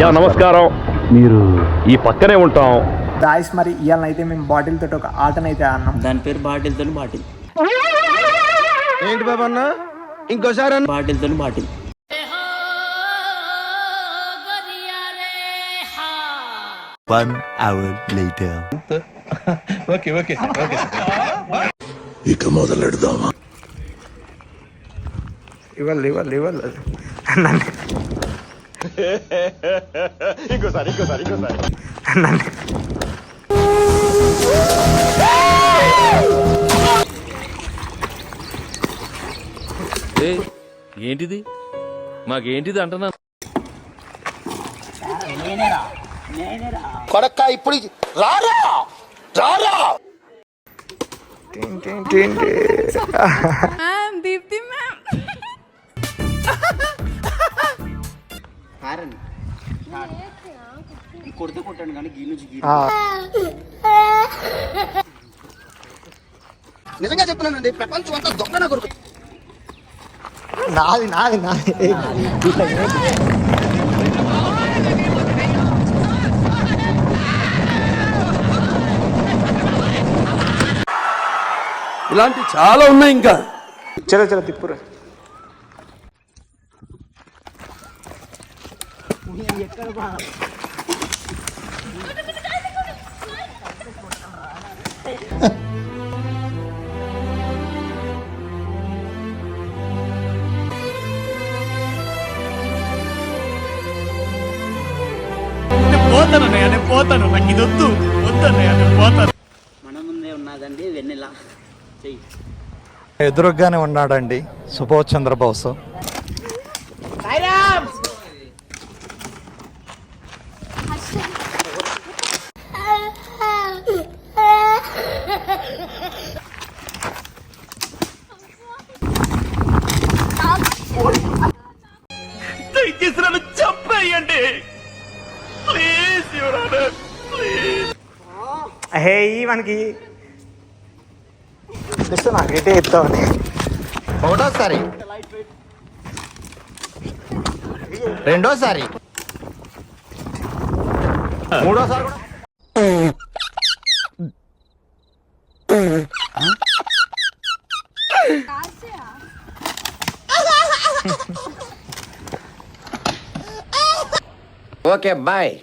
అయ్యా నమస్కారం. మీరు ఈ పక్కనే ఉంటాం. గాయస్ మరి ఇవాళ అయితే మేము బాటిల్ తోటి ఒక ఆటనైతే ఆడినాం. దాని పేరు బాటిల్ తోని బాటిల్. ఏంటి బాబా అన్న ఇంకోసారి బాటిల్ తోని బాటిల్. ఓకే ఓకే ఓకే ఇక మొదలెడదామా? ఇవ్వాలి ఇంకోసారి ఏంటిది మాకేంటిది అంటున్నా కొడక్క ఇప్పుడు రారా రారా దీప్తి మ్యామ్ కొడితే కొట్టాను కానీ గీ నుంచి నిజంగా చెప్తున్నానండి, ప్రపంచం అంతా దొంగన కొడుకు. నాది ఇలాంటి చాలా ఉన్నాయి ఇంకా. చలో తిప్పురు. పోతాను నాకు ఇది వద్దు పోతాను. మన ముందే ఉన్నదండి వెన్నెల. చెయ్యి ఎదురుగానే ఉన్నాడండి సుభాష్ చంద్రబోస్. చెప్పండి ప్లీజ్ హే మనకి నాకైతే ఇద్దామని. ఒకటోసారి, రెండోసారి, మూడోసారి కూడా. Okay bye.